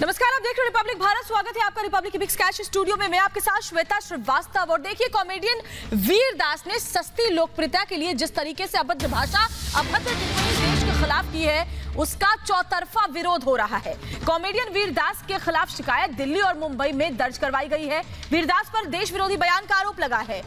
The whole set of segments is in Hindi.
नमस्कार, आप देख रहे हैं रिपब्लिक भारत। स्वागत है आपका रिपब्लिक बिग स्कैच स्टूडियो में। मैं आपके साथ श्वेता श्रीवास्तव। और देखिए, कॉमेडियन वीर दास ने सस्ती लोकप्रियता के लिए जिस तरीके से अभद्र भाषा, अभद्र टिप्पणी देश के खिलाफ की है, उसका चौतरफा विरोध हो रहा है। कॉमेडियन वीर दास के खिलाफ शिकायत दिल्ली और मुंबई में दर्ज करवाई गई है। वीर दास पर देश विरोधी बयान का आरोप लगा है।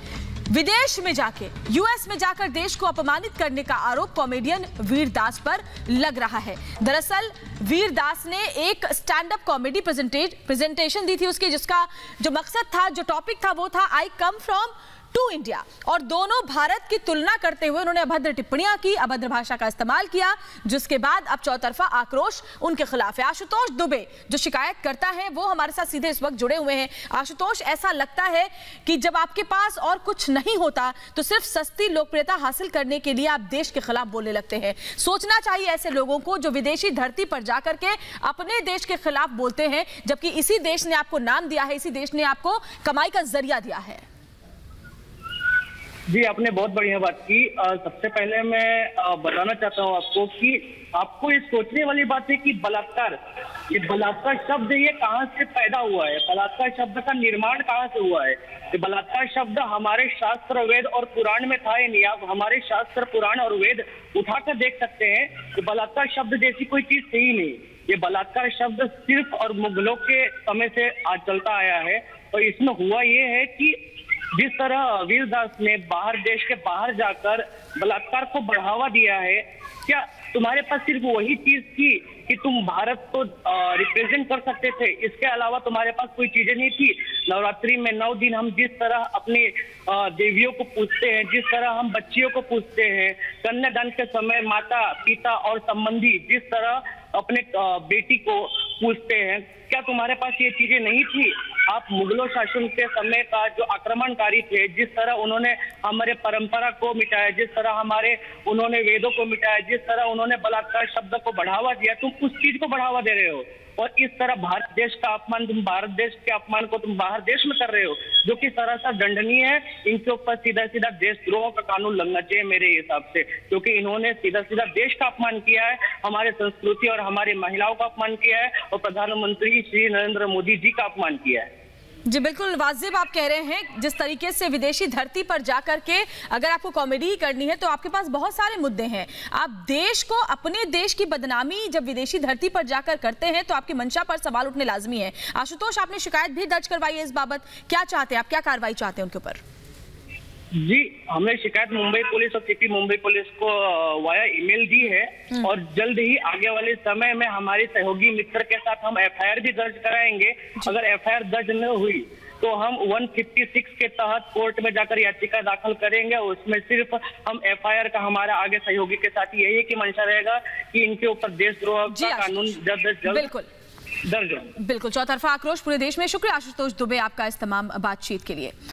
विदेश में जाके, यूएस में जाकर देश को अपमानित करने का आरोप कॉमेडियन वीर दास पर लग रहा है। दरअसल वीर दास ने एक स्टैंड अप कॉमेडी प्रेजेंटेशन दी थी उसकी, जिसका जो मकसद था, जो टॉपिक था, वो था आई कम फ्रॉम टू इंडिया। और दोनों भारत की तुलना करते हुए उन्होंने अभद्र टिप्पणियां की, अभद्र भाषा का इस्तेमाल किया, जिसके बाद अब चौतरफा आक्रोश उनके खिलाफ है। आशुतोष दुबे जो शिकायत करता है, वो हमारे साथ सीधे इस वक्त जुड़े हुए हैं। आशुतोष, ऐसा लगता है कि जब आपके पास और कुछ नहीं होता तो सिर्फ सस्ती लोकप्रियता हासिल करने के लिए आप देश के खिलाफ बोलने लगते हैं। सोचना चाहिए ऐसे लोगों को जो विदेशी धरती पर जाकर के अपने देश के खिलाफ बोलते हैं, जबकि इसी देश ने आपको नाम दिया है, इसी देश ने आपको कमाई का जरिया दिया है। जी, आपने बहुत बढ़िया बात की। सबसे पहले मैं बताना चाहता हूँ आपको कि आपको ये सोचने वाली बात है कि ये बलात्कार शब्द ये कहाँ से पैदा हुआ है, बलात्कार शब्द का निर्माण कहाँ से हुआ है। ये बलात्कार शब्द हमारे शास्त्र, वेद और पुराण में था या नहीं? आप हमारे शास्त्र, पुराण और वेद उठाकर देख सकते हैं कि बलात्कार शब्द जैसी कोई चीज थी ही नहीं। ये बलात्कार शब्द सिर्फ और मुगलों के समय से आज चलता आया है। और इसमें हुआ ये है कि जिस तरह वीर दास ने देश के बाहर जाकर बलात्कार को बढ़ावा दिया है, क्या तुम्हारे पास सिर्फ वही चीज थी कि तुम भारत को रिप्रेजेंट कर सकते थे? इसके अलावा तुम्हारे पास कोई चीजें नहीं थी? नवरात्रि में 9 दिन हम जिस तरह अपनी देवियों को पूजते हैं, जिस तरह हम बच्चियों को पूजते हैं, कन्यादान के समय माता, पिता और संबंधी जिस तरह अपने बेटी को पूजते हैं, क्या तुम्हारे पास ये चीजें नहीं थी? आप मुगलों शासन के समय का जो आक्रमणकारी थे, जिस तरह उन्होंने हमारे परंपरा को मिटाया, जिस तरह उन्होंने वेदों को मिटाया, जिस तरह उन्होंने बलात्कार शब्द को बढ़ावा दिया, तुम उस चीज को बढ़ावा दे रहे हो। और इस तरह भारत देश का अपमान, तुम भारत देश के अपमान को तुम बाहर देश में कर रहे हो, जो कि सरासर दंडनीय है। इनके ऊपर सीधा सीधा देशद्रोह का कानून लगना चाहिए मेरे हिसाब से, क्योंकि इन्होंने सीधा सीधा देश का अपमान किया है, हमारे संस्कृति और हमारी महिलाओं का अपमान किया है, और प्रधानमंत्री श्री नरेंद्र मोदी जी का अपमान किया है। जी बिल्कुल वाजिब आप कह रहे हैं। जिस तरीके से विदेशी धरती पर जाकर के अगर आपको कॉमेडी ही करनी है तो आपके पास बहुत सारे मुद्दे हैं। आप देश को, अपने देश की बदनामी जब विदेशी धरती पर जाकर करते हैं तो आपकी मंशा पर सवाल उठने लाजमी है। आशुतोष, आपने शिकायत भी दर्ज करवाई है इस बाबत, क्या चाहते हैं आप, क्या कार्रवाई चाहते हैं उनके ऊपर? जी, हमने शिकायत मुंबई पुलिस और सीपी मुंबई पुलिस को वाया ईमेल दी है, और जल्द ही आगे वाले समय में हमारी सहयोगी मित्र के साथ हम एफआईआर भी दर्ज कराएंगे। अगर एफआईआर दर्ज न हुई तो हम 156 के तहत कोर्ट में जाकर याचिका दाखिल करेंगे। उसमें सिर्फ हम एफआईआर का, हमारा आगे सहयोगी के साथ यही है कि मंशा रहेगा कि इनके ऊपर देशद्रोह का कानून बिल्कुल चौतरफा आक्रोश पूरे देश में। शुक्रिया आशुतोष दुबे आपका इस तमाम बातचीत के लिए।